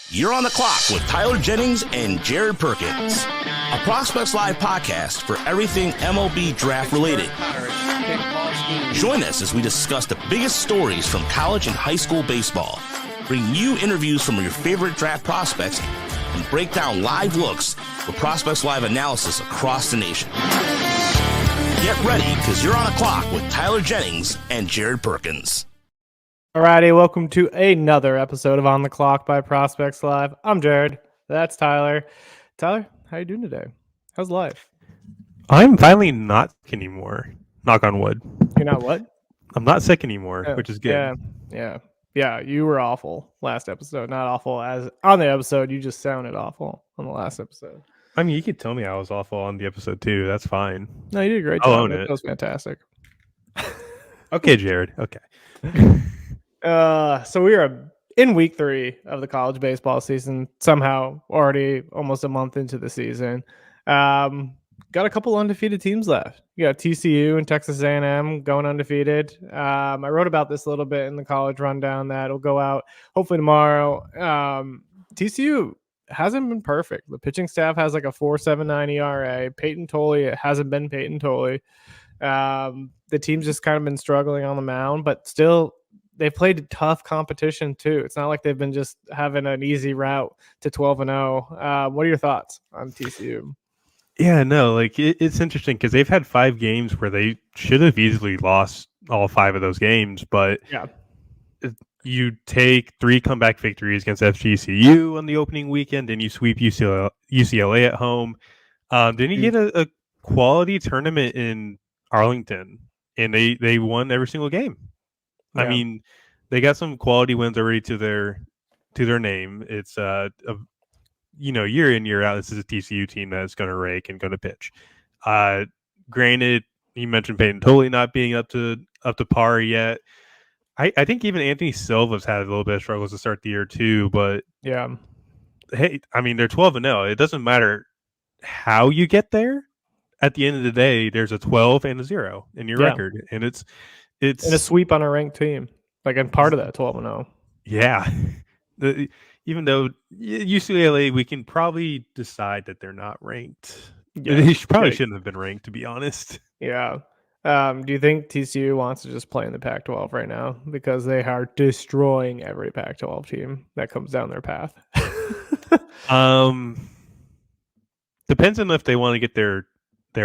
You're on the clock with Tyler Jennings and Jared Perkins, a Prospects Live podcast for everything MLB draft related. Join us as we discuss the biggest stories from college and high school baseball, bring you interviews from your favorite draft prospects, and break down live looks with Prospects Live analysis across the nation. Get ready, because you're on the clock with Tyler Jennings and Jared Perkins. Alrighty, welcome to another episode of On the Clock by Prospects Live. I'm Jared. That's Tyler. Tyler, how you doing today? How's life? I'm finally not sick anymore. Knock on wood. You're not what? I'm not sick anymore, which is good. Yeah, you were awful last episode. Not awful as on the episode. You just sounded awful on the last episode. I mean, you could tell me I was awful on the episode too. That's fine. No, you did a great I'll job. own it. That was fantastic. Okay, Jared. Okay. So we are in week 3 of the college baseball season, somehow already almost a month into the season. Got a couple undefeated teams left. You got TCU and Texas A&M going undefeated. I wrote about this a little bit in the college rundown that'll go out hopefully tomorrow. TCU hasn't been perfect. The pitching staff has like a 4.79 ERA. Peyton Tolley, it hasn't been Peyton Tolley. The team's just kind of been struggling on the mound, but still they've played tough competition too. It's not like they've been just having an easy route to 12-0. What are your thoughts on TCU? Yeah, no, like it's interesting because they've had 5 games where they should have easily lost all 5 of those games, but yeah, you take 3 comeback victories against FGCU on the opening weekend, and you sweep UCLA at home. Then you get a quality tournament in Arlington, and they won every single game. Yeah. I mean, they got some quality wins already to their name. It's year in, year out, this is a TCU team that's going to rake and going to pitch. Granted, you mentioned Peyton Tolley not being up to par yet. I think even Anthony Silva's had a little bit of struggles to start the year too. But yeah, hey, I mean, they're 12-0. It doesn't matter how you get there. At the end of the day, there's a 12 and a 0 in your record, and it's and a sweep on a ranked team, like and part of that 12-0. Yeah, even though UCLA, we can probably decide that they're not ranked. Yeah, they shouldn't have been ranked, to be honest. Yeah. Do you think TCU wants to just play in the Pac-12 right now because they are destroying every Pac-12 team that comes down their path? Depends on if they want to get their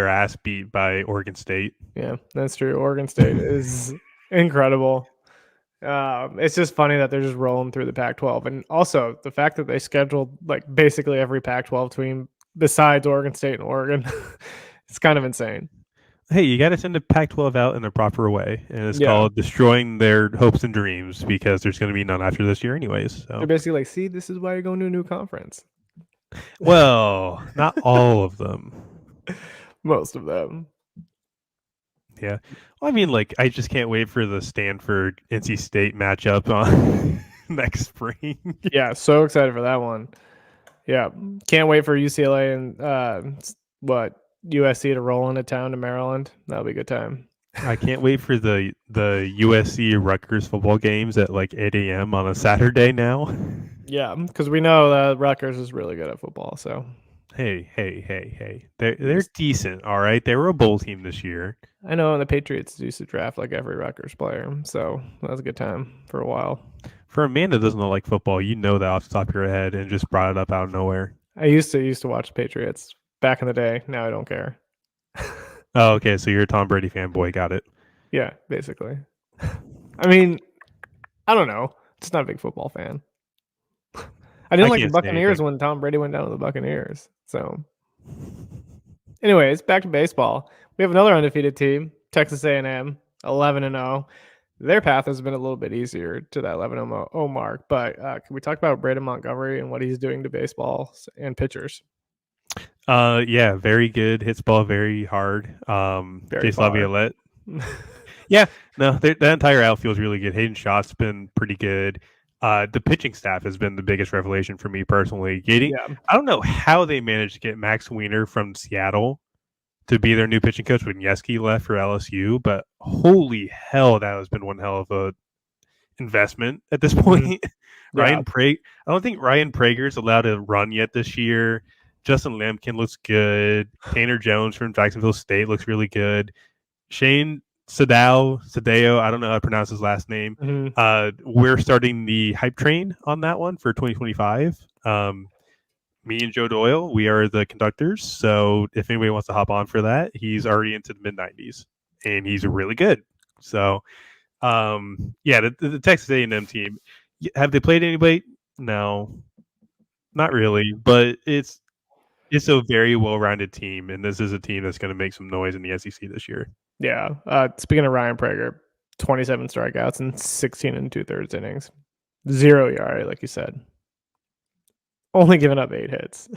ass beat by Oregon State. Yeah, that's true. Oregon State is incredible. It's just funny that they're just rolling through the Pac-12. And also the fact that they scheduled like basically every Pac-12 team besides Oregon State and Oregon. It's kind of insane. Hey, you got to send the Pac-12 out in the proper way. And it's called destroying their hopes and dreams because there's going to be none after this year anyways. So. They're basically like, see, this is why you're going to a new conference. Well, not all of them. Most of them. Yeah. Well, I mean, like, I just can't wait for the Stanford NC State matchup on next spring. Yeah, so excited for that one. Yeah. Can't wait for UCLA and USC to roll into town to Maryland. That'll be a good time. I can't wait for the USC Rutgers football games at like 8 a.m. on a Saturday now. Yeah, because we know that Rutgers is really good at football, so. Hey. They're decent, all right? They were a bowl team this year. I know, and the Patriots used to draft like every Rutgers player, so that was a good time for a while. For a man that doesn't like football, you know that off the top of your head and just brought it up out of nowhere. I used to watch the Patriots back in the day. Now I don't care. Oh, okay, so you're a Tom Brady fanboy. Got it. Yeah, basically. I mean, I don't know. Just not a big football fan. I didn't like the Buccaneers when Tom Brady went down to the Buccaneers. So, anyways, back to baseball. We have another undefeated team, Texas A&M, 11-0. Their path has been a little bit easier to that 11-0 mark. But can we talk about Braden Montgomery and what he's doing to baseball and pitchers? Yeah, very good. Hits ball very hard. Jace Laviolette. Yeah, no, that entire outfield is really good. Hayden Schott's been pretty good. The pitching staff has been the biggest revelation for me personally. I don't know how they managed to get Max Wiener from Seattle to be their new pitching coach when Yesky left for LSU, but holy hell, that has been one hell of a investment at this point Yeah. I don't think Ryan Prager's allowed to run yet this year. Justin Lampkin looks good. Tanner Jones from Jacksonville State looks really good. Shane Sadeo, I don't know how to pronounce his last name. We're starting the hype train on that one for 2025. Me and Joe Doyle, we are the conductors. So if anybody wants to hop on for that, he's already into the mid-90s, and he's really good. So, the Texas A&M team, have they played anybody? No, not really. But it's a very well-rounded team, and this is a team that's going to make some noise in the SEC this year. Yeah. Speaking of Ryan Prager, 27 strikeouts and 16 and 2/3 innings, 0 ERA, like you said. Only giving up 8 hits.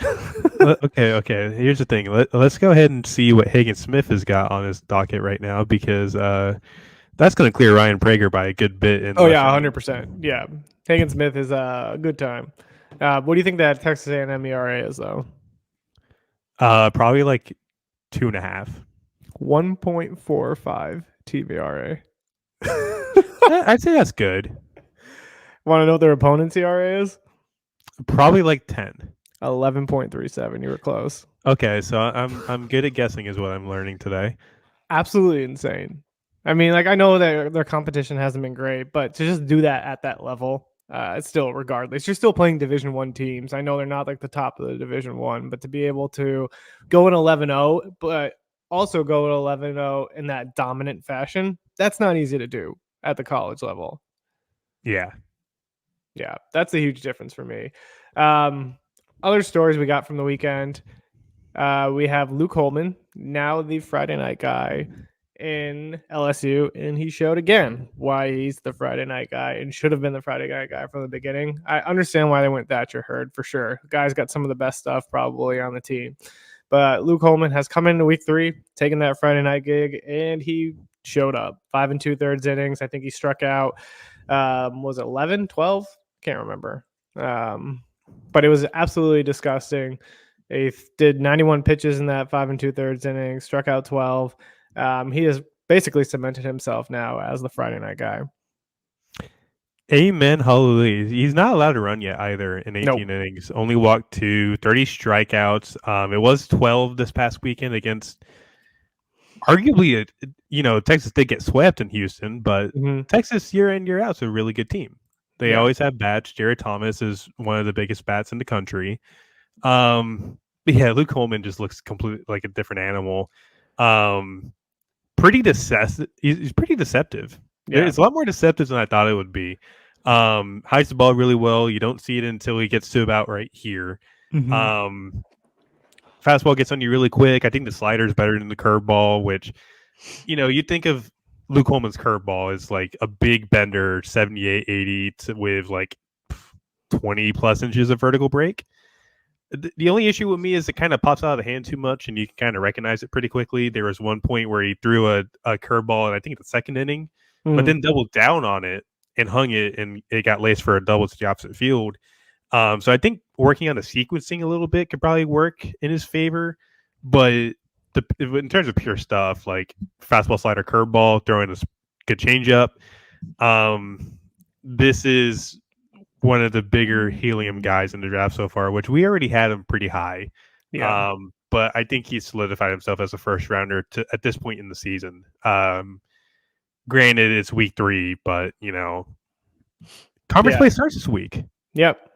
Okay. Here's the thing. Let's go ahead and see what Hagen Smith has got on his docket right now, because that's going to clear Ryan Prager by a good bit. 100%. Yeah, Hagen Smith is a good time. What do you think that Texas A&M ERA is, though? Probably like 2.5. 1.45 TVRA. I'd say that's good. Want to know what their opponent's ERA is? Probably like 10. 11.37. You were close. Okay, so I'm good at guessing is what I'm learning today. Absolutely insane. I mean, like, I know that their competition hasn't been great, but to just do that at that level, it's still, regardless, you're still playing Division I teams. I know they're not like the top of the Division I, but to be able to go in 11-0, but also go in 11-0 in that dominant fashion, that's not easy to do at the college level. Yeah, that's a huge difference for me. Other stories we got from the weekend. We have Luke Holman, now the Friday night guy in LSU, and he showed again why he's the Friday night guy and should have been the Friday night guy from the beginning. I understand why they went Thatcher Hurd, for sure. The guy's got some of the best stuff probably on the team. But Luke Holman has come into week 3, taken that Friday night gig, and he showed up. 5 2/3 innings. I think he struck out, was it 11, 12? Can't remember. But it was absolutely disgusting. He did 91 pitches in that 5 2/3 innings, struck out 12. He has basically cemented himself now as the Friday night guy. Amen. Hallelujah. He's not allowed to run yet either in 18 innings. Only walked 2, 30 strikeouts. It was 12 this past weekend against arguably, Texas did get swept in Houston, but Texas year in, year out is a really good team. They always have bats. Jared Thomas is one of the biggest bats in the country. Luke Holman just looks completely like a different animal. Pretty deceptive. He's pretty deceptive. Yeah. It's a lot more deceptive than I thought it would be. Hides the ball really well. You don't see it until he gets to about right here. Fastball gets on you really quick. I think the slider is better than the curveball, which, you think of Luke Holman's curveball as like a big bender, 78, 80 with like 20 plus inches of vertical break. The only issue with me is it kind of pops out of the hand too much, and you can kind of recognize it pretty quickly. There was one point where he threw a curveball, and I think the second inning, but then doubled down on it and hung it, and it got laced for a double to the opposite field. So I think working on the sequencing a little bit could probably work in his favor. But in terms of pure stuff, like fastball, slider, curveball, throwing a good changeup, this is one of the bigger helium guys in the draft so far, which we already had him pretty high. Yeah. But I think he's solidified himself as a first rounder at this point in the season. Granted, it's week 3, but conference play starts this week. Yep.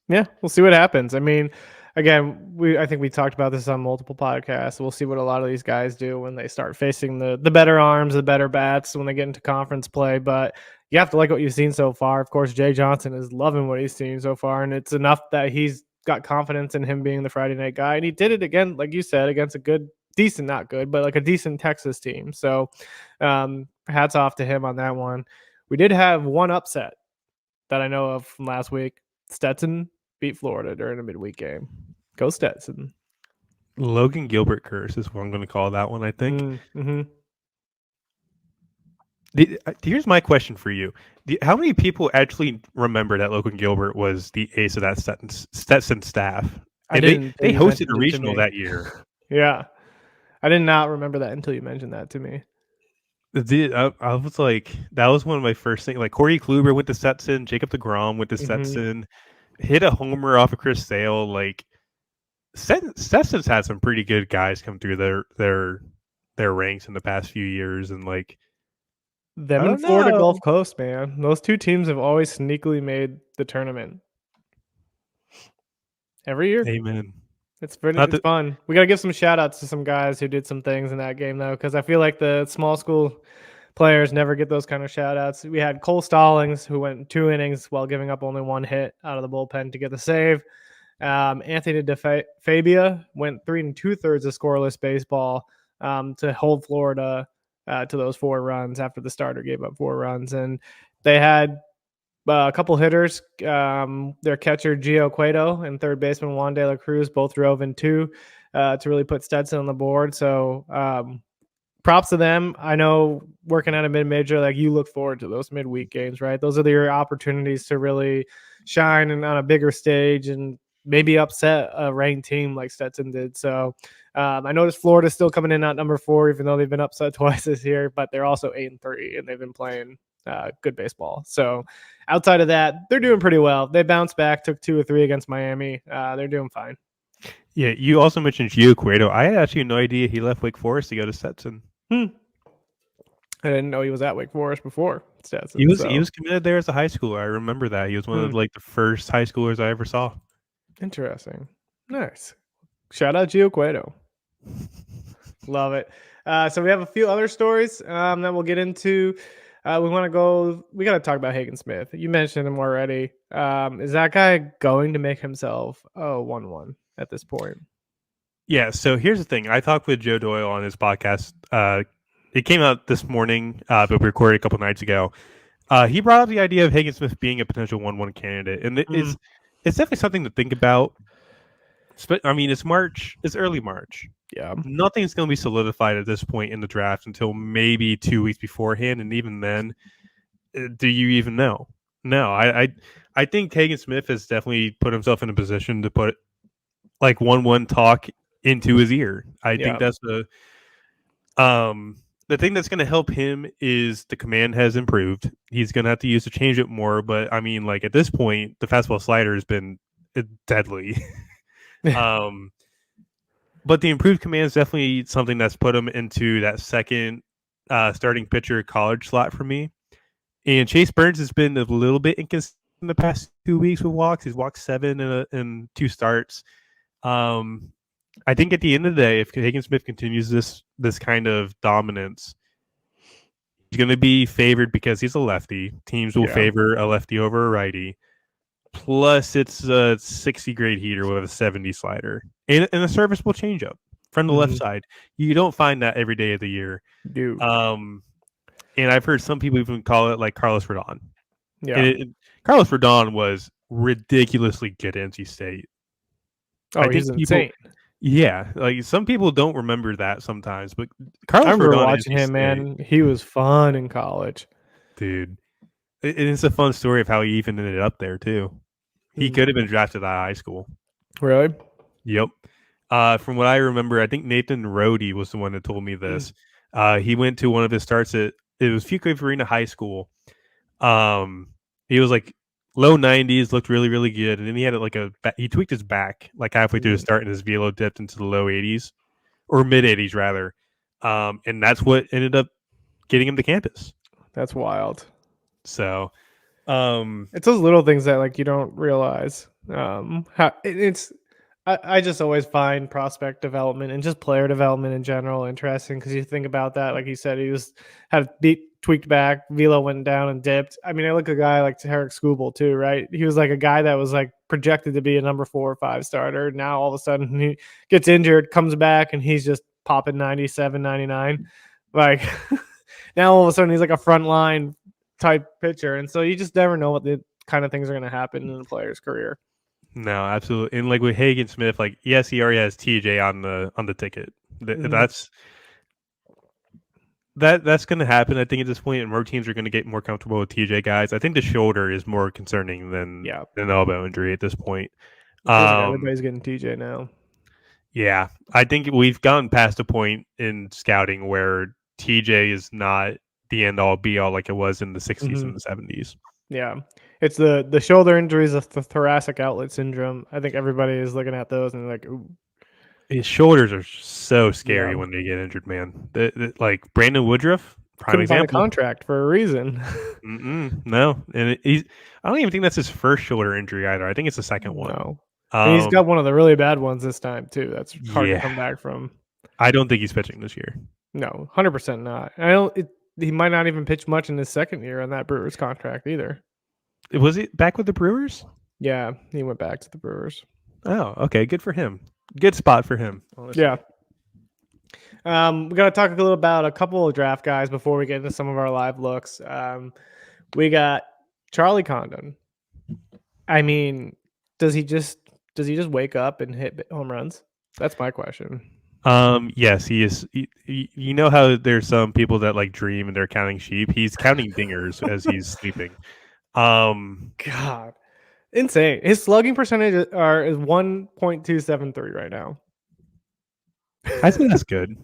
Yeah, we'll see what happens. I mean, again, I think we talked about this on multiple podcasts. We'll see what a lot of these guys do when they start facing the better arms, the better bats when they get into conference play. But you have to like what you've seen so far. Of course, Jay Johnson is loving what he's seen so far, and it's enough that he's got confidence in him being the Friday night guy. And he did it again, like you said, against a decent Texas team. So hats off to him on that one. We did have one upset that I know of from last week. Stetson beat Florida during a midweek game. Go Stetson. Logan Gilbert curse is what I'm going to call that one, I think. Here's my question for you. How many people actually remember that Logan Gilbert was the ace of that Stetson staff? And they hosted a regional that year. Yeah. I did not remember that until you mentioned that to me. I was like, that was one of my first things. Like Corey Kluber went to Stetson, Jacob DeGrom went to Stetson, hit a homer off of Chris Sale. Like Stetson's had some pretty good guys come through their ranks in the past few years, and like Them I and don't Florida know. Gulf Coast, man. Those two teams have always sneakily made the tournament every year. Amen. It's Not that fun. We got to give some shout outs to some guys who did some things in that game, though, because I feel like the small school players never get those kind of shout outs. We had Cole Stallings, who went 2 innings while giving up only 1 hit out of the bullpen to get the save. Anthony DeFabia went 3 2/3 of scoreless baseball to hold Florida to those 4 runs after the starter gave up 4 runs. And they had a couple hitters. Their catcher Gio Cueto and third baseman Juan De La Cruz both drove in 2 to really put Stetson on the board. So props to them. I know working at a mid-major, like you look forward to those midweek games, right? Those are your opportunities to really shine and on a bigger stage and maybe upset a ranked team like Stetson did. So I noticed Florida's still coming in at number 4, even though they've been upset twice this year, but they're also 8-3 and they've been playing good baseball. So outside of that, they're doing pretty well. They bounced back, took 2 or 3 against Miami. They're doing fine. Yeah, you also mentioned Gio Cueto. I had actually no idea he left Wake Forest to go to Stetson. I didn't know he was at Wake Forest before Stetson. He was committed there as a high schooler. I remember that. He was one of like the first high schoolers I ever saw. Interesting. Nice. Shout out Gio Cueto. Love it. So we have a few other stories that we'll get into. We got to talk about Hagen Smith. You mentioned him already. Is that guy going to make himself 1-1 at this point? Yeah, so here's the thing. I talked with Joe Doyle on his podcast. It came out this morning, but we recorded a couple nights ago. He brought up the idea of Hagen Smith being a potential 1-1 candidate, and it's definitely something to think about. I mean, it's March. It's early March. Yeah. Nothing's going to be solidified at this point in the draft until maybe 2 weeks beforehand, and even then, do you even know? No, I think Hagen Smith has definitely put himself in a position to put like 1-1 talk into his ear. I think that's the thing that's going to help him is the command has improved. He's going to have to use the changeup more, but I mean, like at this point, the fastball slider has been deadly. But the improved command is definitely something that's put him into that second starting pitcher college slot for me. And Chase Burns has been a little bit inconsistent in the past 2 weeks with walks. He's walked 7 in 2 starts. I think at the end of the day, if Hagen Smith continues this kind of dominance, he's going to be favored because he's a lefty. Teams will favor a lefty over a righty. Plus, it's a 60 grade heater with a 70 slider. And a serviceable changeup from the left side. You don't find that every day of the year. Dude. And I've heard some people even call it like Carlos Rodon. Yeah. Carlos Rodon was ridiculously good at NC State. He's insane. Yeah, like some people don't remember that sometimes, but Carlos I remember Rodon watching him, man. He was fun in college. Dude. It's a fun story of how he even ended up there, too. He could have been drafted out of high school. Really? Yep. From what I remember, I think Nathan Rohde was the one that told me this. He went to one of his starts it was Fuquay Arena High School. He was like low 90s, looked really, really good. And then he had he tweaked his back like halfway through the start, and his velo dipped into the low 80s or mid 80s rather. And that's what ended up getting him to campus. That's wild. So it's those little things that like you don't realize. I just always find prospect development and just player development in general interesting because you think about that. Like you said, he had tweaked back, velo went down and dipped. I mean, I look at a guy like Tarek Skubal too, right? He was like a guy that was like projected to be a number 4 or 5 starter. Now all of a sudden he gets injured, comes back, and he's just popping 97, 99. Like now all of a sudden he's like a frontline type pitcher, and so you just never know what the kind of things are going to happen in a player's career. No, absolutely. And like with Hagen Smith, like yes, he already has TJ on the ticket. That's going to happen. I think at this point, and more teams are going to get more comfortable with TJ guys. I think the shoulder is more concerning than an elbow injury at this point. Everybody's getting TJ now. Yeah, I think we've gotten past a point in scouting where TJ is not the end all be all like it was in the 60s and the 70s. Yeah. It's the shoulder injuries of the thoracic outlet syndrome. I think everybody is looking at those and like, ooh. His shoulders are so scary Yeah. when they get injured, man. Like Brandon Woodruff, prime Couldn't find a example. contract for a reason. No, and I don't even think that's his first shoulder injury either. I think it's the second one. No. And he's got one of the really bad ones this time too. That's hard to come Yeah. back from. I don't think he's pitching this year. No, 100% not. I don't. He might not even pitch much in his second year on that Brewers contract either. Was he back with the Brewers? Yeah, he went back to the Brewers. Oh, okay, good for him. Good spot for him. Honestly. Yeah. We got to talk a little about a couple of draft guys before we get into some of our live looks. We got Charlie Condon. I mean, does he just wake up and hit home runs? That's my question. Yes, he is. You know how there's some people that like dream and they're counting sheep. He's counting dingers as he's sleeping. God, insane. His slugging percentage is 1.273 right now. I think that's good.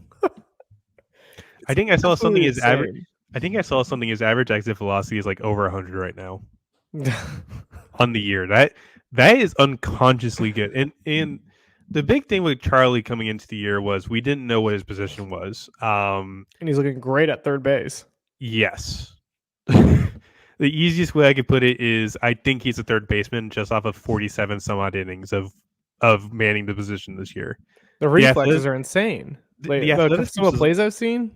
I think I saw something Absolutely his average. insane. I think I saw something his average exit velocity is like over 100 right now on the year. That is unconsciously good. And the big thing with Charlie coming into the year was we didn't know what his position was. And he's looking great at third base. Yes. The easiest way I could put it is I think he's a third baseman just off of 47 some odd innings of manning the position this year. The reflexes are insane. Like, some of the plays I've seen.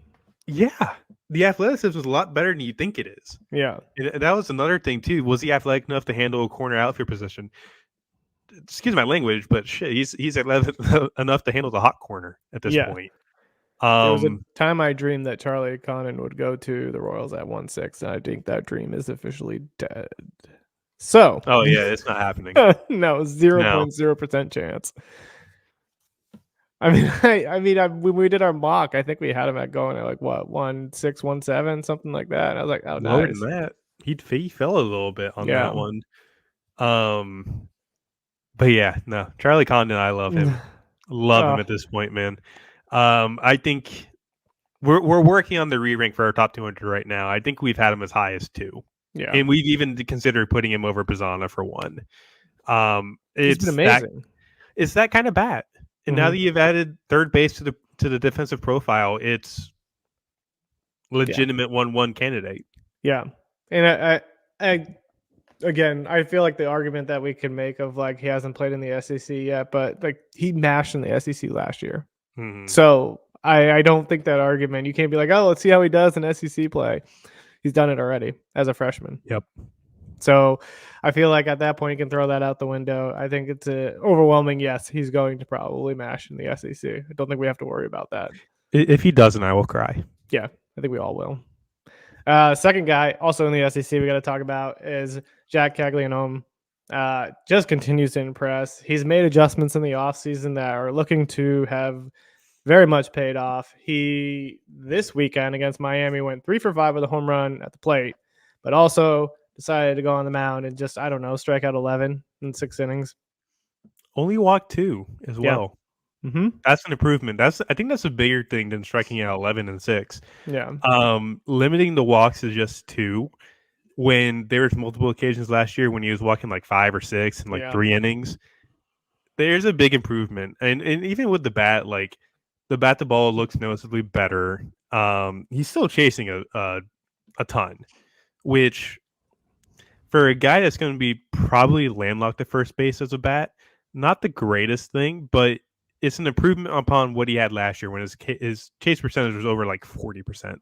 Yeah. The athleticism is a lot better than you think it is. Yeah. And that was another thing too. Was he athletic enough to handle a corner outfield position? Excuse my language, but shit, he's athletic enough to handle the hot corner at this point. There was a time I dreamed that Charlie Condon would go to the Royals at 1-6, and I think that dream is officially dead. So. Oh yeah, it's not happening. No, 0.0% chance. I mean, when we did our mock, I think we had him at going at like what 1-6, 1-7, something like that. And I was like, oh, lower nice. than that. He fell a little bit on that one. But yeah, no, Charlie Condon, I love him. Love him at this point, man. I think we're working on the re-rank for our top 200 right now. I think we've had him as high as 2. Yeah, and we've even considered putting him over Pizzana for 1. It's been amazing. It's that kind of bat. And now that you've added third base to the defensive profile, it's legitimate 1-1 candidate. Yeah, and I feel like the argument that we can make of like he hasn't played in the SEC yet, but like he mashed in the SEC last year. Mm-hmm. So I don't think that argument. You can't be like, oh, let's see how he does in SEC play. He's done it already as a freshman. Yep. So I feel like at that point you can throw that out the window. I think it's a overwhelming yes. He's going to probably mash in the SEC. I don't think we have to worry about that. If he doesn't, I will cry. Yeah, I think we all will. Second guy, also in the SEC, we got to talk about is Jac Caglianone. Just continues to impress. He's made adjustments in the offseason that are looking to have very much paid off. He, this weekend against Miami, went 3 for 5 with a home run at the plate, but also decided to go on the mound and just, I don't know, strike out 11 in 6 innings. Only walked 2 as well. Mm-hmm. That's an improvement. I think that's a bigger thing than striking out 11 and 6. Yeah. Limiting the walks to just 2 when there was multiple occasions last year when he was walking like 5 or 6 in like 3 innings. There's a big improvement. And even with the bat, like the bat to ball looks noticeably better. He's still chasing a ton, which for a guy that's going to be probably landlocked at first base as a bat, not the greatest thing, but it's an improvement upon what he had last year when his chase percentage was over like 40%.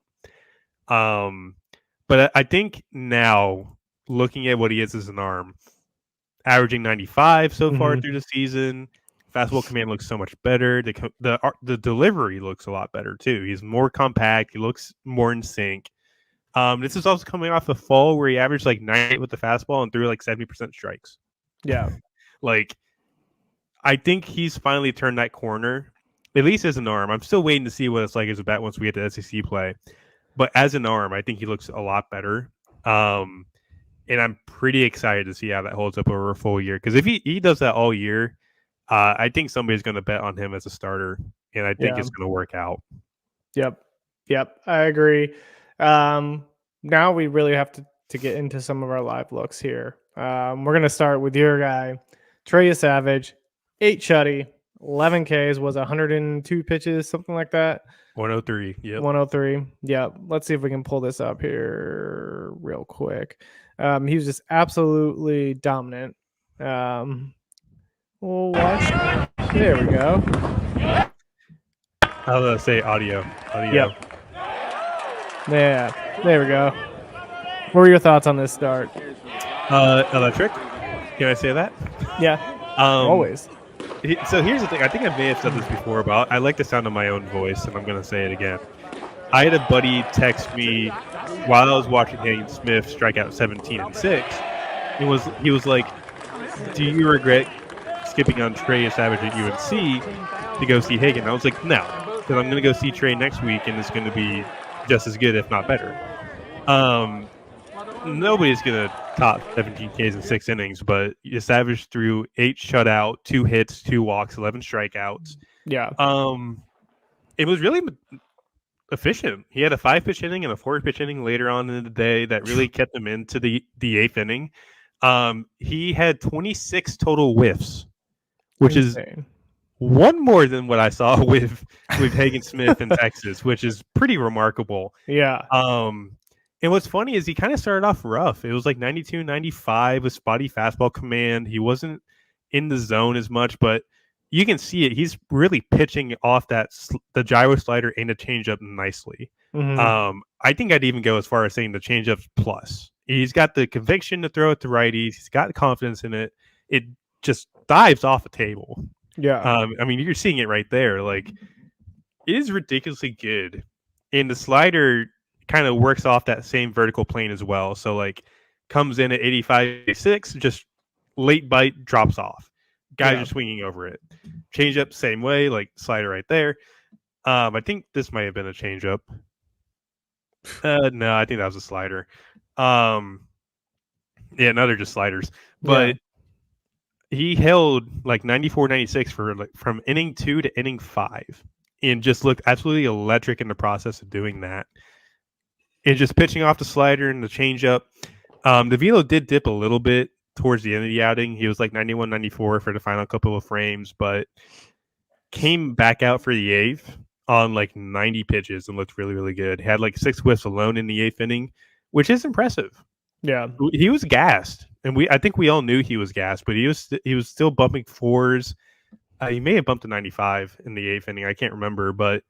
But I think now, looking at what he is as an arm, averaging 95 so far through the season, fastball command looks so much better. The delivery looks a lot better too. He's more compact. He looks more in sync. This is also coming off the fall where he averaged like 98 with the fastball and threw like 70% strikes. Yeah. Like, I think he's finally turned that corner, at least as an arm. I'm still waiting to see what it's like as a bat once we get to SEC play. But as an arm, I think he looks a lot better. And I'm pretty excited to see how that holds up over a full year. Because if he does that all year, I think somebody's going to bet on him as a starter. And I think it's going to work out. Yep. Yep, I agree. Now we really have to get into some of our live looks here. We're gonna start with your guy, Trey Yesavage, 8 shutty, 11 Ks, was 102 pitches, something like that. 103. Yep. 103. Yeah. Let's see if we can pull this up here real quick. He was just absolutely dominant. We'll watch. There we go. I was gonna say audio. Yep. Yeah. There we go. What were your thoughts on this start? Electric. Can I say that? Yeah. Always. So here's the thing. I think I may have said this before, but I like the sound of my own voice, and I'm going to say it again. I had a buddy text me while I was watching Hagen Smith strike out 17 and 6. He was like, "Do you regret skipping on Trey Yesavage at UNC to go see Hagen?" I was like, "No, because I'm going to go see Trey next week, and it's going to be just as good, if not better." Nobody's going to top 17 Ks in 6 innings, but Yesavage threw 8 shutout, 2 hits, 2 walks, 11 strikeouts. Yeah. It was really efficient. He had a 5-pitch inning and a 4-pitch inning later on in the day that really kept him into the 8th inning. He had 26 total whiffs, which Insane. is one more than what I saw with Hagen Smith in Texas, which is pretty remarkable. Yeah. And what's funny is he kind of started off rough. It was like 92, 95 with spotty fastball command. He wasn't in the zone as much, but you can see it. He's really pitching off the gyro slider and the changeup nicely. Mm-hmm. I think I'd even go as far as saying the changeup's plus. He's got the conviction to throw it to righties. He's got confidence in it. It just dives off a table. Yeah. I mean, you're seeing it right there. Like, it is ridiculously good. And the slider kind of works off that same vertical plane as well. So, like, comes in at 85, 86, just late bite, drops off. Guys are swinging over it. Changeup, same way, like slider right there. I think this might have been a changeup. No, I think that was a slider. Yeah, no, they're just sliders. But he held like 94, 96 for like from inning 2 to inning 5, and just looked absolutely electric in the process of doing that. And just pitching off the slider and the changeup. The velo did dip a little bit towards the end of the outing. He was like 91, 94 for the final couple of frames, but came back out for the 8th on like 90 pitches and looked really, really good. Had like 6 whiffs alone in the 8th inning, which is impressive. Yeah. He was gassed, and I think we all knew he was gassed, but he was still bumping 4s. He may have bumped to 95 in the 8th inning. I can't remember, but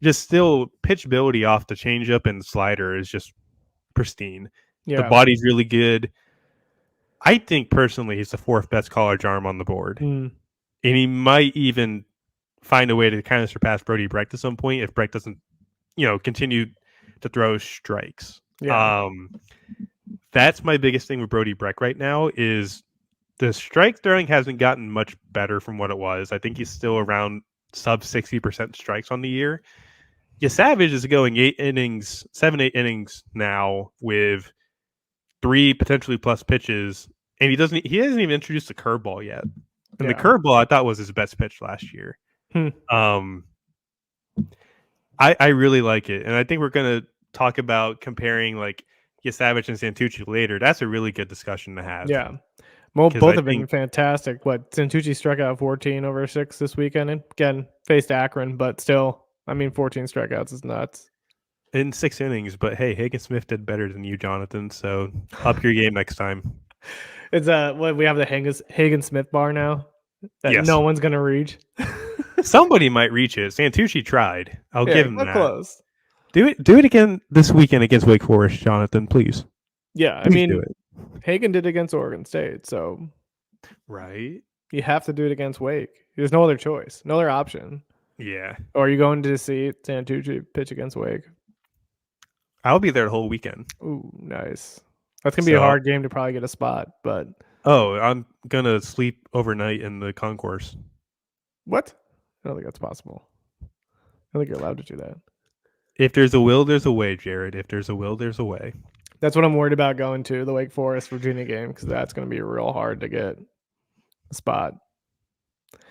just still pitchability off the changeup and slider is just pristine. Yeah. The body's really good. I think personally he's the 4th best college arm on the board. And he might even find a way to kind of surpass Brody Brecht at some point if Brecht doesn't, continue to throw strikes. Yeah. That's my biggest thing with Brody Brecht right now is the strike throwing hasn't gotten much better from what it was. I think he's still around sub 60% strikes on the year. Yesavage is going 7, 8 innings now with 3 potentially plus pitches, and he hasn't even introduced the curveball yet. And the curveball I thought was his best pitch last year. I really like it, and I think we're going to talk about comparing like Yesavage and Santucci later. That's a really good discussion to have. Yeah. Well, both have been fantastic. Santucci struck out 14 over 6 this weekend, and again faced Akron, but still, 14 strikeouts is nuts. In 6 innings, but hey, Hagen Smith did better than you, Jonathan. So up your game next time. It's we have the Hagen Smith bar now that no one's gonna reach. Somebody might reach it. Santucci tried. I'll give him that. Close. Do it again this weekend against Wake Forest, Jonathan. Please. Yeah, please do it. Hagen did against Oregon State, so right. You have to do it against Wake. There's no other choice, no other option. Yeah. Or are you going to see Santucci pitch against Wake? I'll be there the whole weekend. Ooh, nice. That's going to be a hard game to probably get a spot, but... Oh, I'm going to sleep overnight in the concourse. What? I don't think that's possible. I don't think you're allowed to do that. If there's a will, there's a way, Jared. If there's a will, there's a way. That's what I'm worried about going to, the Wake Forest-Virginia game, because that's going to be real hard to get a spot.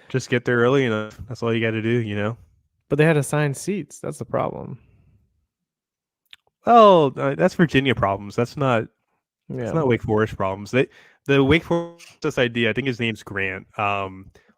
Just get there early enough. That's all you got to do, But they had assigned seats. That's the problem. Oh, that's Virginia problems. That's not Yeah. Wake Forest problems. The Wake Forest ID, I think his name's Grant.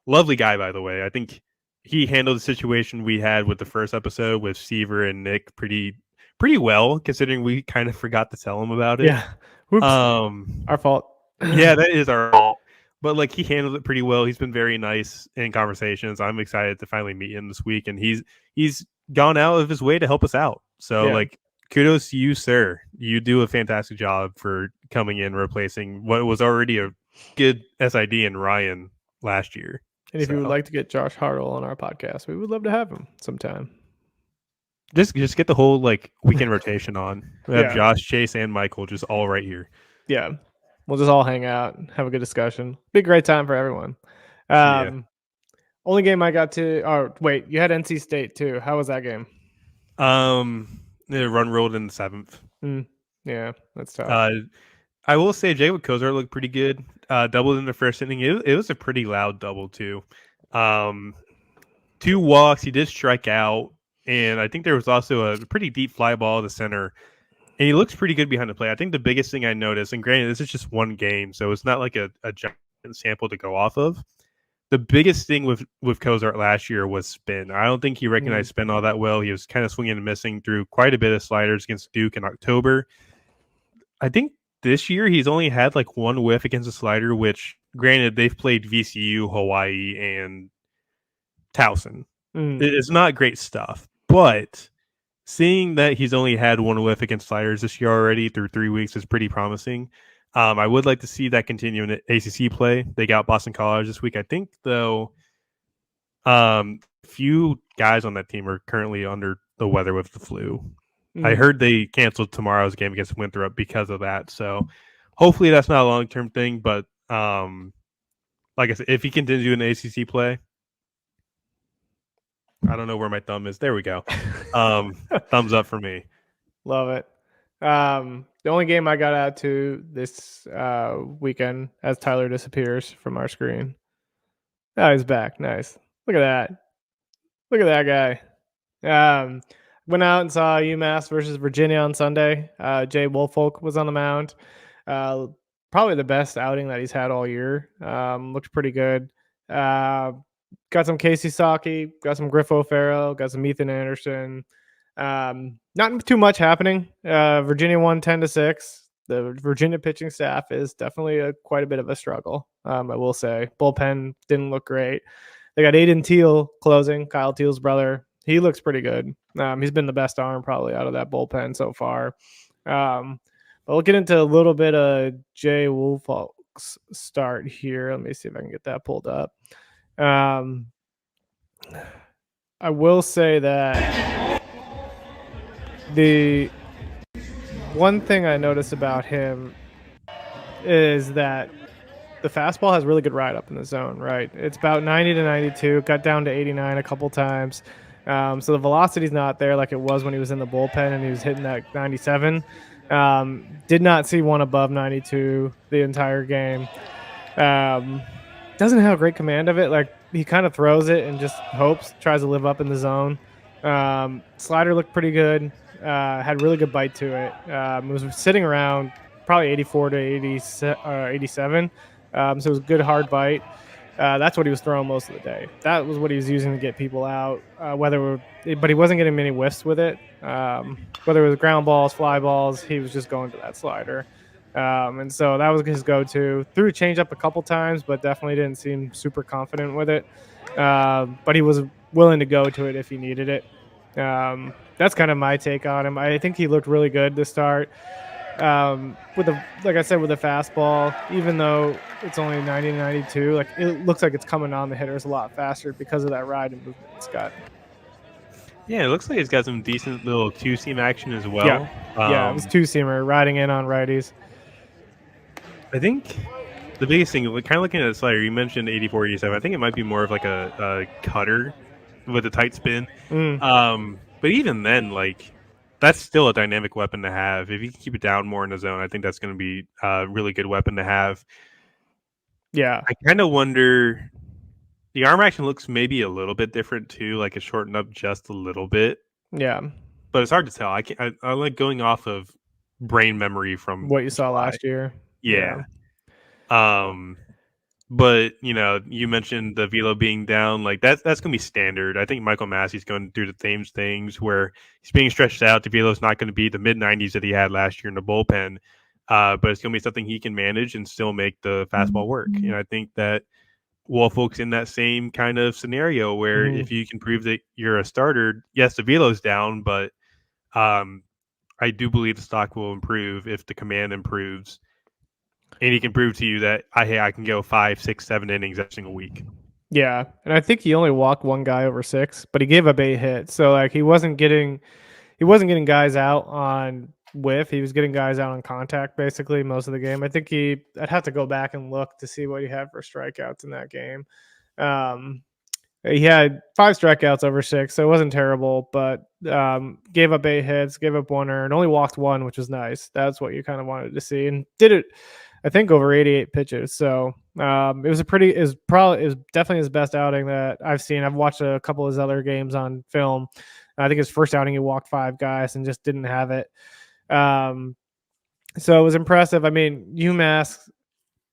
Lovely guy, by the way. I think he handled the situation we had with the first episode with Seaver and Nick pretty well, considering we kind of forgot to tell him about it. Yeah. Whoops. Our fault. Yeah, that is our fault. But like he handled it pretty well. He's been very nice in conversations. I'm excited to finally meet him this week, and he's gone out of his way to help us out. So Yeah. like kudos to you, sir. You do a fantastic job for coming in replacing what was already a good SID in Ryan last year. And if you would like to get Josh Hartle on our podcast, we would love to have him sometime. Just get the whole like weekend rotation on. We have Yeah. Josh, Chase, and Michael just all right here. Yeah. We'll just all hang out and have a good discussion. Be a great time for everyone. Only game I got to. Oh, wait, you had NC State too. How was that game? The run rolled in the 7th. Yeah, that's tough. I will say Jacob Kozar looked pretty good. Doubled in the first inning. It was a pretty loud double too. 2 walks. He did strike out, and I think there was also a pretty deep fly ball to center. And he looks pretty good behind the plate. I think the biggest thing I noticed, and granted, this is just one game, so it's not like a giant sample to go off of. The biggest thing with Kozart last year was spin. I don't think he recognized spin all that well. He was kind of swinging and missing through quite a bit of sliders against Duke in October. I think this year he's only had like 1 whiff against a slider, which granted they've played VCU, Hawaii, and Towson. It's not great stuff, but seeing that he's only had 1 whiff against sliders this year already through 3 weeks is pretty promising. I would like to see that continue in ACC play. They got Boston College this week. I think, though, few guys on that team are currently under the weather with the flu. I heard they canceled tomorrow's game against Winthrop because of that. So hopefully that's not a long-term thing. But like I said, if he continues in ACC play, I don't know where my thumb is. There we go. Thumbs up for me. Love it. The only game I got out to this weekend as Tyler disappears from our screen. Oh, he's back. Nice. Look at that. Look at that guy. Went out and saw UMass versus Virginia on Sunday. Jay Woolfolk was on the mound. Probably the best outing that he's had all year. Looked pretty good. Got some Casey Saki, got some Griff O'Farrell, got some Ethan Anderson. Not too much happening. Virginia won 10-6. The Virginia pitching staff is definitely quite a bit of a struggle. I will say bullpen didn't look great. They got Aiden Teal closing, Kyle Teal's brother. He looks pretty good. He's been the best arm probably out of that bullpen so far. But we'll get into a little bit of Jay Woolfolk's start here. Let me see if I can get that pulled up. I will say that the one thing I noticed about him is that the fastball has really good ride up in the zone, right? It's about 90 to 92, got down to 89 a couple times. So the velocity's not there like it was when he was in the bullpen and he was hitting that 97. Did not see one above 92 the entire game. Doesn't have a great command of it. Like he kind of throws it and just hopes, tries to live up in the zone. Slider looked pretty good. Had really good bite to it. Was sitting around probably 84 to 87. So it was a good hard bite. That's what he was throwing most of the day. That was what he was using to get people out. But he wasn't getting many whiffs with it. Whether it was ground balls, fly balls, he was just going to that slider. And so that was his go-to. Threw a changeup a couple times, but definitely didn't seem super confident with it. But he was willing to go to it if he needed it. That's kind of my take on him. I think he looked really good to start. Like I said, with the fastball, even though it's only 90 to 92, like it looks like it's coming on the hitters a lot faster because of that ride and movement it's got. Yeah, it looks like he's got some decent little two-seam action as well. Yeah, it was two-seamer, riding in on righties. I think the biggest thing, kind of looking at the slider, you mentioned 84, 87. I think it might be more of like a cutter with a tight spin. But even then, like, that's still a dynamic weapon to have. If you can keep it down more in the zone, I think that's going to be a really good weapon to have. Yeah. I kind of wonder, the arm action looks maybe a little bit different too, like it's shortened up just a little bit. Yeah. but it's hard to tell. I like going off of brain memory from What you saw July. last year. Yeah. But you mentioned the velo being down. Like that's gonna be standard. I think Michael Massey's going to do the same things where he's being stretched out. The velo's not going to be the mid-90s that he had last year in the bullpen, but it's going to be something he can manage and still make the fastball work. And I think that Woolfolk's in that same kind of scenario where if you can prove that you're a starter, yes, the velo's down, but I do believe the stock will improve if the command improves. And he can prove to you that I can go 5, 6, 7 innings every single week. Yeah, and I think he only walked one guy over 6, but he gave up 8 hits. So like he wasn't getting guys out on whiff. He was getting guys out on contact basically most of the game. I think I'd have to go back and look to see what he had for strikeouts in that game. He had 5 strikeouts over 6, so it wasn't terrible, but gave up 8 hits, gave up 1 earned, only walked 1, which was nice. That's what you kind of wanted to see, and did it, I think, over 88 pitches. So it was definitely his best outing that I've seen. I've watched a couple of his other games on film. I think his first outing he walked 5 guys and just didn't have it. So it was impressive. I mean, UMass,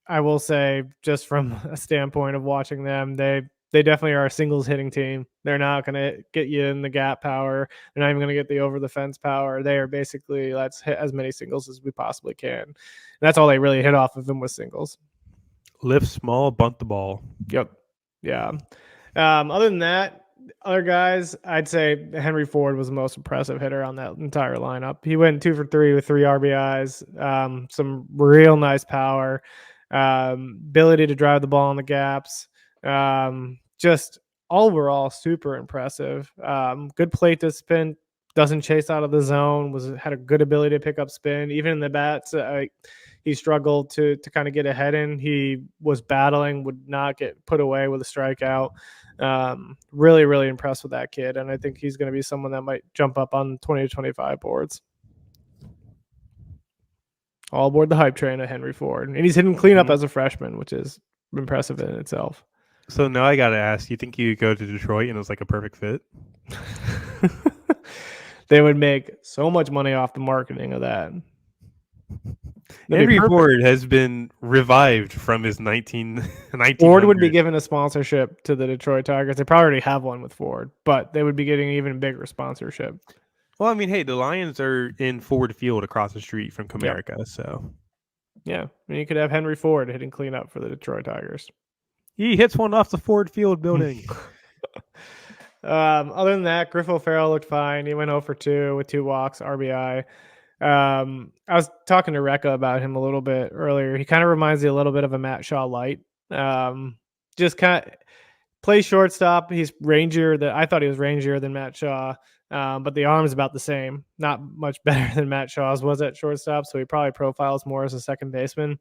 I will say, just from a standpoint of watching them, they definitely are a singles hitting team. They're not going to get you in the gap power. They're not even going to get the over the fence power. They are basically, let's hit as many singles as we possibly can. And that's all they really hit off of them was singles. Lift small, bunt the ball. Yep. Yeah. Other than that, other guys, I'd say Henry Ford was the most impressive hitter on that entire lineup. He went 2 for 3 with 3 RBIs, some real nice power, ability to drive the ball in the gaps. Just overall super impressive. Good plate discipline, doesn't chase out of the zone, had a good ability to pick up spin. Even in the bats, he struggled to kind of get ahead in. He was battling, would not get put away with a strikeout. Really, really impressed with that kid. And I think he's going to be someone that might jump up on 20-25 boards. All aboard the hype train of Henry Ford. And he's hitting cleanup as a freshman, which is impressive in itself. So now I got to ask, you think you go to Detroit and it's like a perfect fit? They would make so much money off the marketing of that. Henry Ford has been revived from his 19. Ford would be given a sponsorship to the Detroit Tigers. They probably already have one with Ford, but they would be getting an even bigger sponsorship. Well, I mean, hey, the Lions are in Ford Field across the street from Comerica, so. Yeah, I mean, you could have Henry Ford hitting cleanup for the Detroit Tigers. He hits one off the Ford Field building. Other than that, Griff O'Farrell looked fine. He went 0 for 2 with 2 walks, RBI. I was talking to Rekka about him a little bit earlier. He kind of reminds me a little bit of a Matt Shaw light. Just kind of plays shortstop. He's rangier. I thought he was rangier than Matt Shaw, but the arm is about the same. Not much better than Matt Shaw's was at shortstop, so he probably profiles more as a second baseman.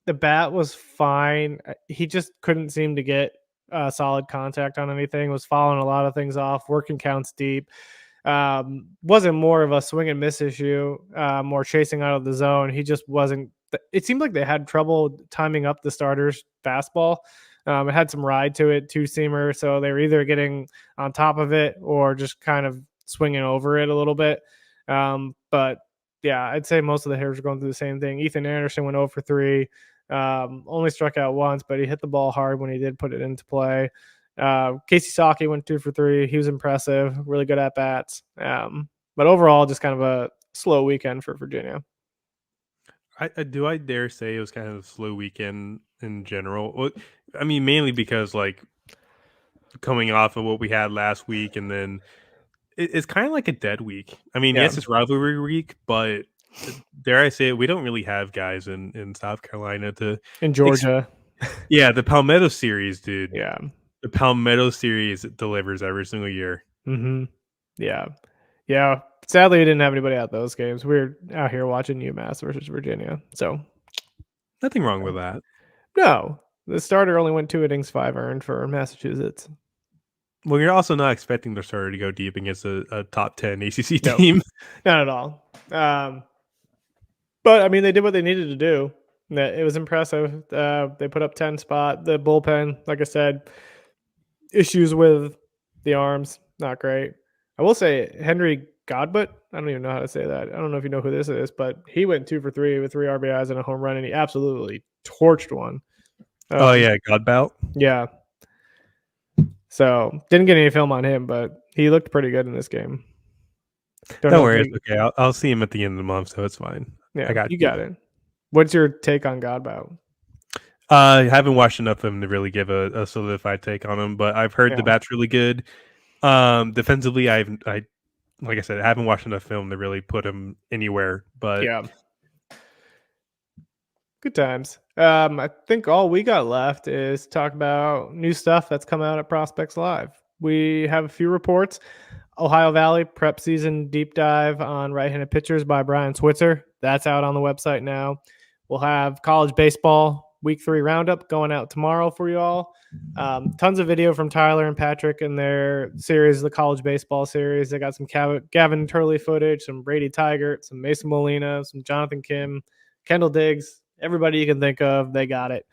The bat was fine. He just couldn't seem to get solid contact on anything. Was following a lot of things off, working counts deep. Wasn't more of a swing and miss issue, more chasing out of the zone. He just wasn't. It seemed like they had trouble timing up the starter's fastball. It had some ride to it, 2-seamer, so they were either getting on top of it or just kind of swinging over it a little bit. But yeah, I'd say most of the hitters are going through the same thing. Ethan Anderson went 0 for 3. Only struck out once, but he hit the ball hard when he did put it into play. Casey Saki went 2 for 3. He was impressive, really good at bats. But overall, just kind of a slow weekend for Virginia. Do I dare say it was kind of a slow weekend in general? Well, I mean, mainly because like coming off of what we had last week, and then it's kind of like a dead week. I mean, yes, it's rivalry week, but dare I say it, we don't really have guys in South Carolina in Georgia. Yeah, the Palmetto series, dude. Yeah. The Palmetto series delivers every single year. Mm-hmm. Yeah. Yeah. Sadly, we didn't have anybody at those games. We were out here watching UMass versus Virginia. So nothing wrong with that. No. The starter only went 2 innings, 5 earned for Massachusetts. Well, you're also not expecting the starter to go deep against a top 10 ACC team. Not at all. But, I mean, they did what they needed to do. It was impressive. They put up 10 spot. The bullpen, like I said, issues with the arms, not great. I will say Henry Godbut. I don't even know how to say that. I don't know if you know who this is, but he went 2 for 3 with 3 RBIs and a home run, and he absolutely torched one. Oh yeah, Godbout. Yeah. So didn't get any film on him, but he looked pretty good in this game. Don't worry, it's okay. I'll see him at the end of the month, so it's fine. Yeah, I got you. Got it. What's your take on Godbout? I haven't watched enough of him to really give a solidified take on him, but I've heard the bat's really good. Defensively, like I said, I haven't watched enough film to really put him anywhere. But yeah, good times. I think all we got left is talk about new stuff that's come out at Prospects Live. We have a few reports. Ohio Valley prep season deep dive on right-handed pitchers by Brian Switzer. That's out on the website now. We'll have college baseball week 3 roundup going out tomorrow for you all. Tons of video from Tyler and Patrick in their series, the college baseball series. They got some Gavin Turley footage, some Brady Tigert, some Mason Molina, some Jonathan Kim, Kendall Diggs, everybody you can think of, they got it.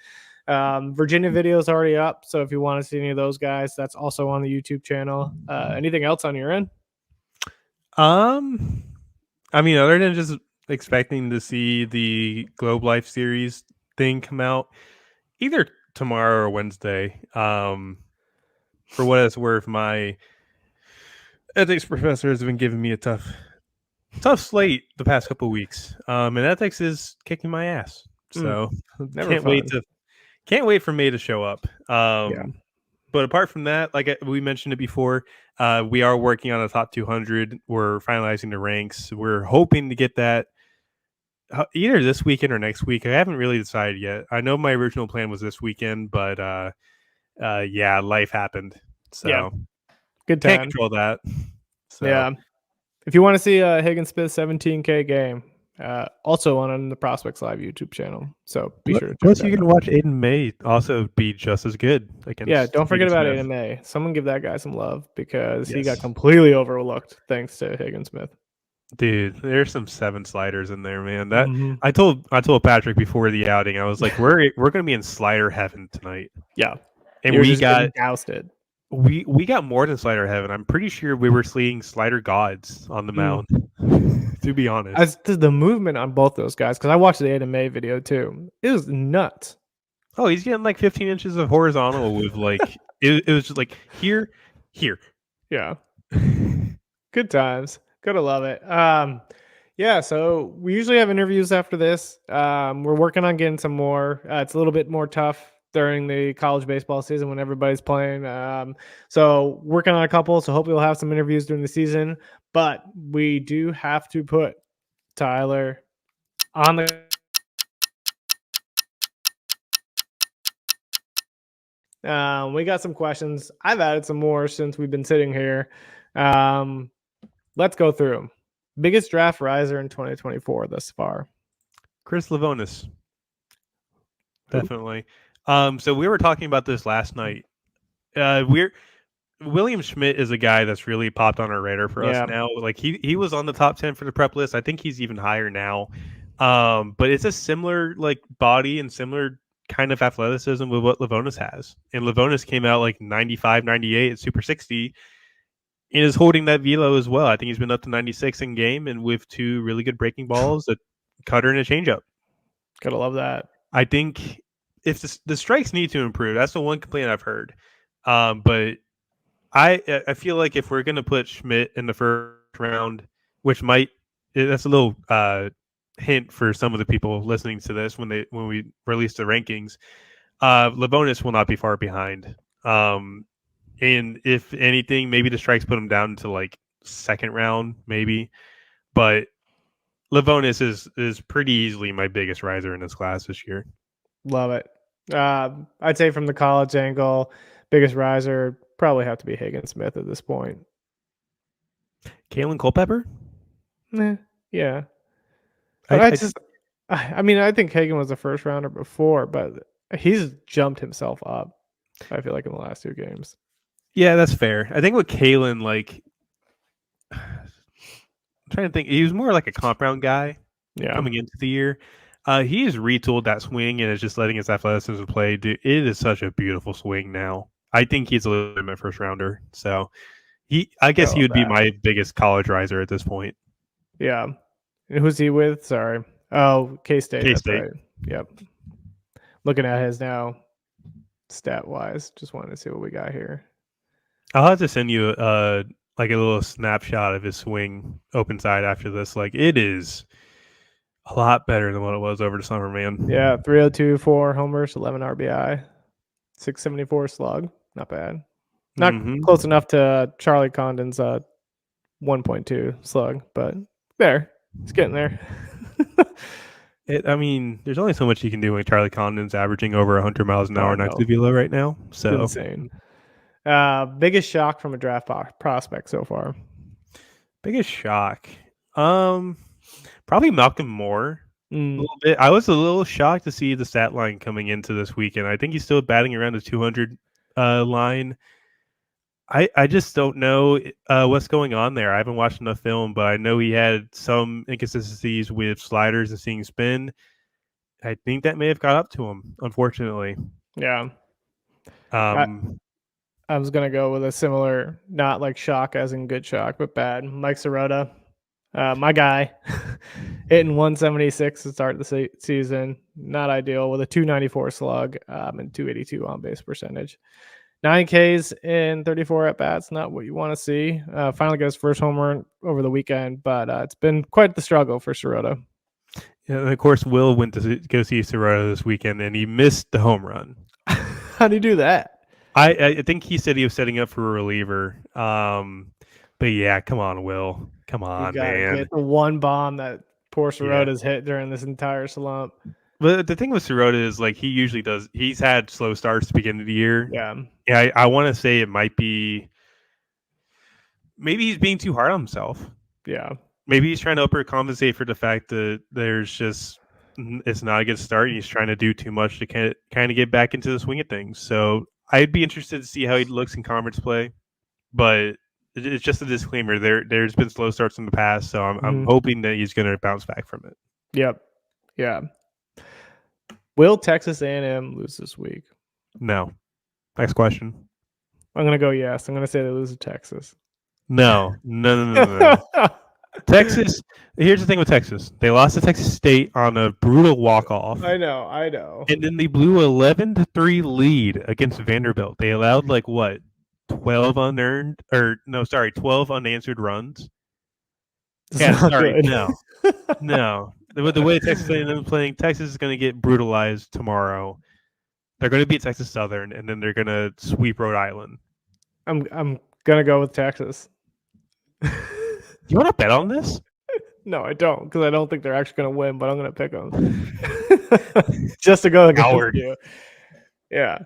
Virginia video is already up, so if you want to see any of those guys, that's also on the YouTube channel. Anything else on your end? I mean, other than just expecting to see the Globe Life series thing come out either tomorrow or Wednesday. For what it's worth, my ethics professor has been giving me a tough slate the past couple of weeks. And ethics is kicking my ass. So can't wait for May to show up. But apart from that, like we mentioned it before, we are working on the top 200. We're finalizing the ranks. We're hoping to get that either this weekend or next week. I haven't really decided yet. I know my original plan was this weekend, but life happened. So good time. Can't control that. So. Yeah. If you want to see a Hagen Smith 17K game, also on the Prospects Live YouTube channel. So be sure to check plus that you can watch Aiden May also be just as good. Don't forget about Aiden May. Someone give that guy some love because he got completely overlooked thanks to Hagen Smith. Dude, there's some 7 sliders in there, man. That I told Patrick before the outing, I was like, we're gonna be in slider heaven tonight. Yeah. And we got ousted. We got more than slider heaven. I'm pretty sure we were seeing slider gods on the mound. To be honest, as to the movement on both those guys, because I watched the Aiden May video too. It was nuts. Oh, he's getting like 15 inches of horizontal with like it was just like here. Yeah, good times. Gotta love it. So we usually have interviews after this. We're working on getting some more. It's a little bit more tough during the college baseball season when everybody's playing. So working on a couple. So hopefully we'll have some interviews during the season. But we do have to put Tyler on the we got some questions. I've added some more since we've been sitting here. Let's go through them. Biggest draft riser in 2024 thus far? Chris Livonis. Definitely. So we were talking about this last night. William Schmidt is a guy that's really popped on our radar for us now. Like he was on the top 10 for the prep list. I think he's even higher now. But it's a similar like body and similar kind of athleticism with what Livonis has. And Livonis came out like 95, 98 at Super 60 and is holding that velo as well. I think he's been up to 96 in game and with 2 really good breaking balls, a cutter and a changeup. Gotta love that. I think if the strikes need to improve, that's the one complaint I've heard. But I feel like if we're going to put Schmidt in the first round, which that's a little hint for some of the people listening to this when we release the rankings, Livonis will not be far behind. And if anything, maybe the strikes put him down to like second round, maybe. But Livonis is pretty easily my biggest riser in this class this year. Love it. I'd say from the college angle, biggest riser probably have to be Hagen Smith at this point. Kalen Culpepper? Yeah. But I think Hagen was a first rounder before, but he's jumped himself up, I feel like, in the last 2 games. Yeah, that's fair. I think with Kalen, like, I'm trying to think, he was more like a comp round guy coming into the year. He has retooled that swing and is just letting his athleticism play. Dude, it is such a beautiful swing now. I think he's a legitimate first rounder. So, I guess he Go would be that. my biggest college riser at this point. Yeah. And who's he with? Sorry. Oh, K-State. That's K-State. right. Yep. Looking at his now stat-wise. Just wanted to see what we got here. I'll have to send you like a little snapshot of his swing open side after this. Like, it is a lot better than what it was over the summer, man. Yeah, 302, 4 homers, 11 RBI, 674 slug. Not bad. Not close enough to Charlie Condon's 1.2 slug, but there. It's getting there. I mean, there's only so much you can do when Charlie Condon's averaging over 100 miles an hour next to no. velo right now. So Insane. Biggest shock from a draft prospect so far. Biggest shock. Probably Malcolm Moore. A little bit. I was a little shocked to see the stat line coming into this weekend. I think he's still batting around the 200 line. I just don't know what's going on there. I haven't watched enough film, but I know he had some inconsistencies with sliders and seeing spin. I think that may have got up to him, unfortunately. Yeah. I was going to go with a similar, not like shock as in good shock, but bad. Mike Sirota, my guy, hitting 176 to start the season. Not ideal with a 294 slug and 282 on base percentage. 9 Ks in 34 at-bats, not what you want to see. Finally got his first home run over the weekend, but it's been quite the struggle for Sirota. Yeah, and of course, Will went to go see Sirota this weekend, and he missed the home run. How'd he do that? I think he said he was setting up for a reliever. But yeah, come on, Will. Come on, man. Get the one bomb that poor Sirota's hit during this entire slump. But the thing with Sirota is, like, he usually does. He's had slow starts to begin of the year. Yeah. Yeah, I want to say it might be. Maybe he's being too hard on himself. Yeah. Maybe he's trying to overcompensate for the fact that it's not a good start. And he's trying to do too much to kind of get back into the swing of things. So I'd be interested to see how he looks in conference play. But it's just a disclaimer. There's been slow starts in the past, so I'm hoping that he's going to bounce back from it. Yep. Yeah. Will Texas A&M lose this week? No. Next question. I'm going to go yes. I'm going to say they lose to Texas. No. Texas. Here's the thing with Texas. They lost to Texas State on a brutal walk-off. I know. And then they blew 11-3 lead against Vanderbilt. They allowed 12 unanswered runs. No. The way Texas A&M is playing, Texas is going to get brutalized tomorrow. They're going to beat Texas Southern, and then they're going to sweep Rhode Island. I'm going to go with Texas. You want to bet on this? No, I don't, because I don't think they're actually going to win, but I'm going to pick them. Just to go against you. Yeah.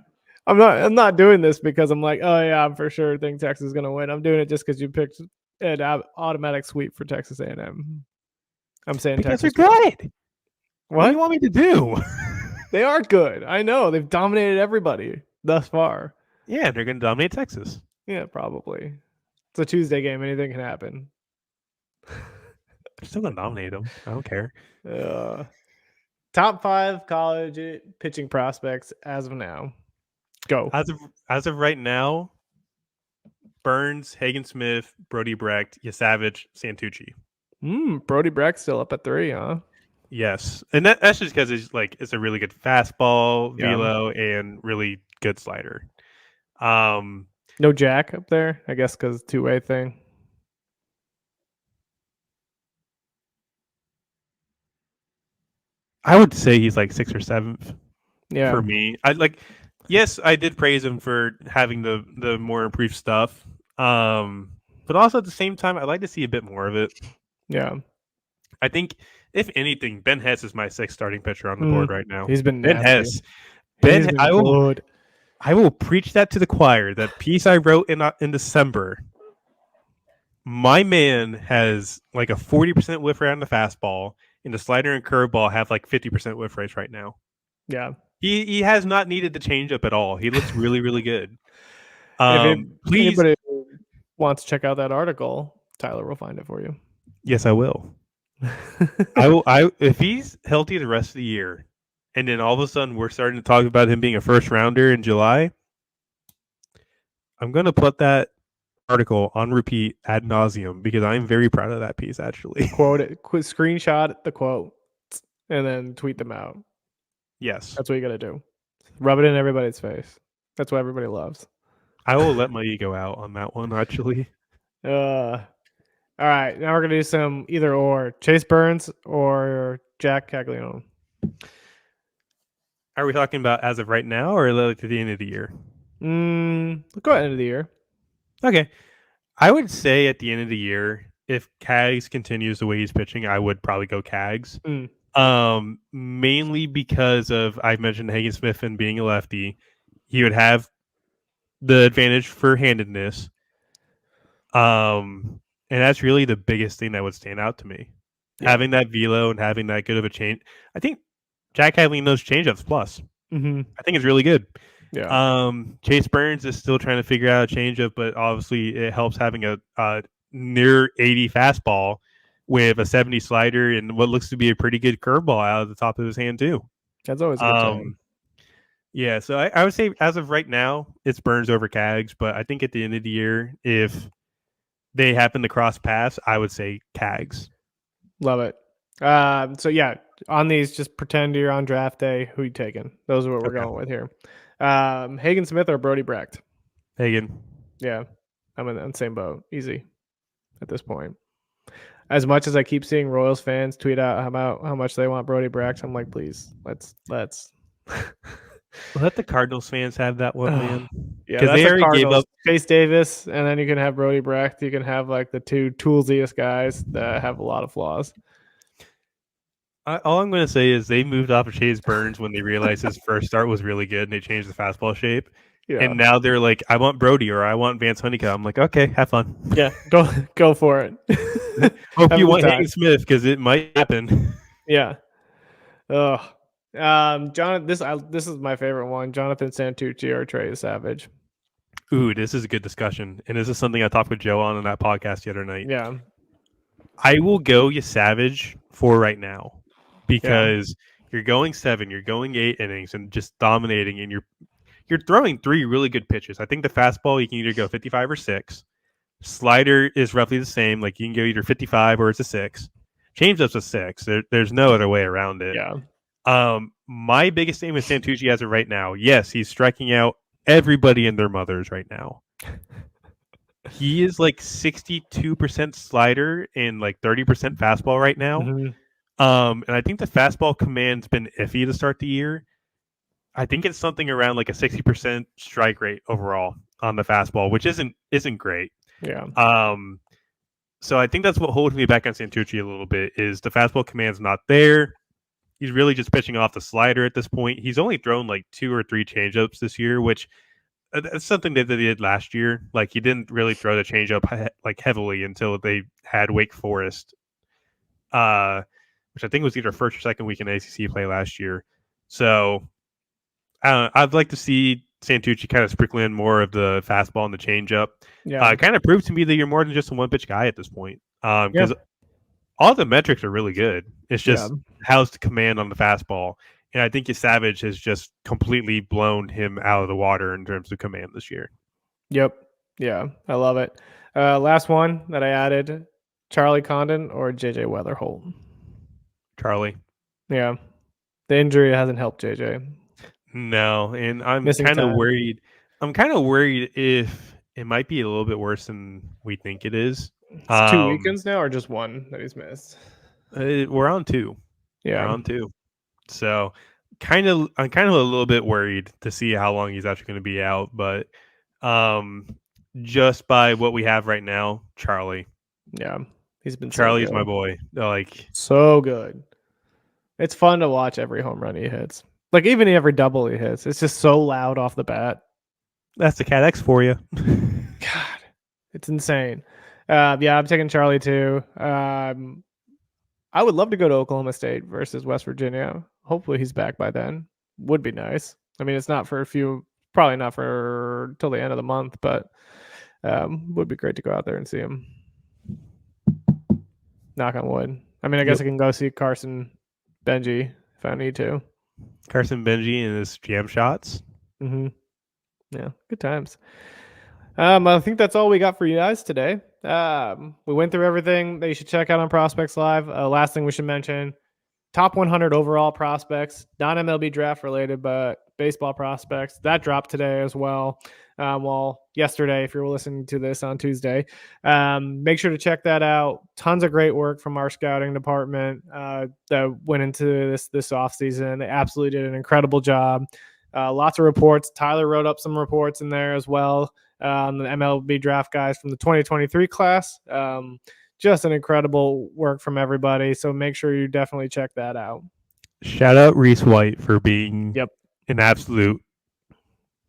I'm not doing this because I'm like, oh yeah, I'm for sure think Texas is going to win. I'm doing it just because you picked an automatic sweep for Texas A&M. I'm saying because Texas. They're good. What do you want me to do? They are good. I know. They've dominated everybody thus far. Yeah, they're going to dominate Texas. Yeah, probably. It's a Tuesday game. Anything can happen. They're still going to dominate them. I don't care. Top 5 college pitching prospects as of now. Go. As of right now, Burns, Hagen Smith, Brody Brecht, Yesavage, Santucci. Brody Brecht still up at 3, huh? Yes, and that's just because it's a really good fastball, velo, and really good slider. No Jack up there, I guess, because two-way thing. I would say he's 6th or 7th. Yeah, for me, yes, I did praise him for having the more improved stuff. But also at the same time, I'd like to see a bit more of it. Yeah. I think, if anything, Ben Hess is my 6th starting pitcher on the board right now. He's been Ben nasty. Hess. I will preach that to the choir. That piece I wrote in December. My man has a 40% whiff rate on the fastball, and the slider and curveball have 50% whiff rates right now. Yeah. He has not needed the changeup at all. He looks really, really good. Please, anybody wants to check out that article, Tyler will find it for you. Yes, I will. If he's healthy the rest of the year, and then all of a sudden we're starting to talk about him being a first rounder in July, I'm going to put that article on repeat ad nauseum because I'm very proud of that piece, actually. Quote it, screenshot the quote, and then tweet them out. Yes. That's what you got to do. Rub it in everybody's face. That's what everybody loves. I will let my ego out on that one, actually. All right. Now we're going to do some either or. Chase Burns or Jac Caglianone. Are we talking about as of right now or like at the end of the year? Let's go at end of the year. Okay. I would say at the end of the year, if Cags continues the way he's pitching, I would probably go Cags. Mainly because of, I've mentioned Hagen Smith and being a lefty. He would have the advantage for handedness. And that's really the biggest thing that would stand out to me. Yeah. Having that velo and having that good of a change. I think Jac Caglianone's changeups plus. I think it's really good. Yeah. Chase Burns is still trying to figure out a changeup, but obviously it helps having a near 80 fastball with a 70 slider and what looks to be a pretty good curveball out of the top of his hand too. That's always a good time. Yeah, so I would say as of right now, it's Burns over Cags, but I think at the end of the year, if they happen to cross paths, I would say Cags. Love it. So yeah, on these, just pretend you're on draft day. Who you taking? Those are what we're going with here. Hagen Smith or Brody Brecht? Hagen. Yeah, I'm in the same boat. Easy at this point. As much as I keep seeing Royals fans tweet out about how much they want Brody Brecht, I'm like, please, let's. Let the Cardinals fans have that one, man. Yeah, because they already gave up Chase Davis, and then you can have Brody Brecht. You can have like the two toolsiest guys that have a lot of flaws. All I'm going to say is they moved off of Chase Burns when they realized his first start was really good, and they changed the fastball shape. Yeah. And now they're like, I want Brody or I want Vance Honeycutt. I'm like, okay, have fun. Yeah, go for it. Hope you want Hagen Smith because it might happen. Yeah. This is my favorite one. Jonathan Santucci or Trey Yesavage. Ooh, this is a good discussion, and this is something I talked with Joe on that podcast the other night. Yeah, I will go Yesavage for right now because you're going 7, you're going 8 innings, and just dominating, and you're throwing 3 really good pitches. I think the fastball you can either go 55 or 6. Slider is roughly the same, like you can go either 55 or it's a 6. Changeup's a 6. There's no other way around it. Yeah. My biggest thing with Santucci as of right now, yes, he's striking out everybody and their mothers right now. He is like 62% slider and like 30% fastball right now. And I think the fastball command's been iffy to start the year. I think it's something around like a 60% strike rate overall on the fastball, which isn't great. Yeah. So I think that's what holds me back on Santucci a little bit is the fastball command's not there. He's really just pitching off the slider at this point. He's only thrown like 2 or 3 changeups this year, which that's something that they did last year. Like he didn't really throw the changeup like heavily until they had Wake Forest, which I think was either first or second week in ACC play last year. So I'd like to see Santucci kind of sprinkle in more of the fastball and the changeup. Yeah, kind of prove to me that you're more than just a one pitch guy at this point. Because all the metrics are really good. It's just how's the command on the fastball. And I think Yesavage has just completely blown him out of the water in terms of command this year. Yep. Yeah, I love it. Last one that I added, Charlie Condon or JJ Weatherholt? Charlie. Yeah. The injury hasn't helped JJ. No, and I'm kind of worried. I'm kind of worried if it might be a little bit worse than we think it is. It's 2 weekends now or just one that he's missed? We're on 2. Yeah. We're on 2. So I'm kind of a little bit worried to see how long he's actually going to be out. But just by what we have right now, Charlie. Yeah. He's been Charlie's so my boy. Like so good. It's fun to watch every home run he hits. Like even every double he hits. It's just so loud off the bat. That's the Cat X for you. God. It's insane. Yeah, I'm taking Charlie too. I would love to go to Oklahoma State versus West Virginia. Hopefully he's back by then. Would be nice. I mean, it's not for probably not for till the end of the month, but would be great to go out there and see him. Knock on wood. I mean, I guess I can go see Carson Benji if I need to. Carson Benji and his jam shots. Yeah, good times. I think that's all we got for you guys today. We went through everything that you should check out on Prospects Live. Last thing we should mention, top 100 overall prospects, not MLB draft related, but baseball prospects. That dropped today as well. Well, yesterday, if you're listening to this on Tuesday. Make sure to check that out. Tons of great work from our scouting department that went into this offseason. They absolutely did an incredible job. Lots of reports. Tyler wrote up some reports in there as well. The MLB draft guys from the 2023 class. Just an incredible work from everybody. So make sure you definitely check that out. Shout out Reese White for being an absolute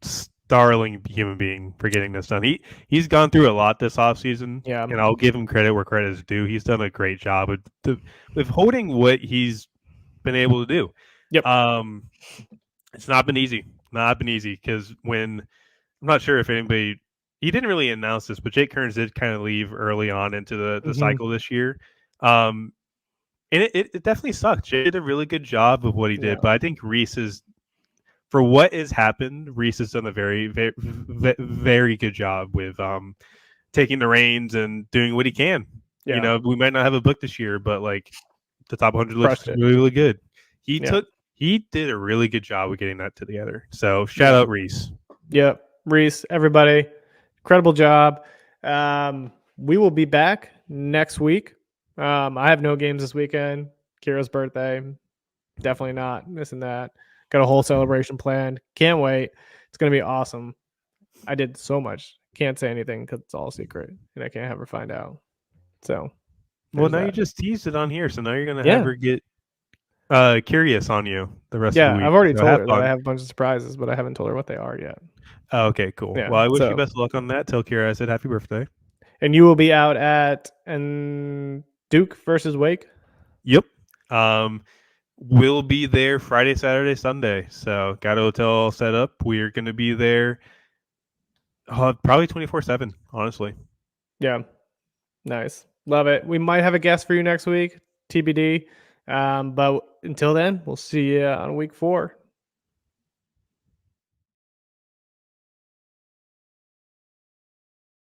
starling human being for getting this done. He's gone through a lot this offseason. Yeah. And I'll give him credit where credit is due. He's done a great job with holding what he's been able to do. Yep. It's not been easy. Not been easy because when I'm not sure if anybody he didn't really announce this, but Jake Kearns did kind of leave early on into the cycle this year. And it definitely sucked. Jake did a really good job of what he did, but I think Reese is, for what has happened, Reese has done a very, very, very good job with taking the reins and doing what he can. Yeah. You know, we might not have a book this year, but like the top 100 list is really, really good. He did a really good job of getting that together. So shout out Reese. Yep. Reese, everybody, incredible job. We will be back next week. I have no games this weekend. Kira's birthday. Definitely not missing that. Got a whole celebration planned. Can't wait. It's going to be awesome. I did so much. Can't say anything because it's all secret and I can't have her find out. So, well, now you just teased it on here. So now you're going to have her get curious on you the rest of the week. Yeah, I've already told her that I have a bunch of surprises, but I haven't told her what they are yet. Oh, okay, cool. Yeah, well, I wish you best of luck on that. Tell Kira I said happy birthday. And you will be out at Duke versus Wake? Yep. We'll be there Friday, Saturday, Sunday. So got a hotel set up. We're going to be there probably 24/7, honestly. Yeah. Nice. Love it. We might have a guest for you next week, TBD. But until then, we'll see you on week 4.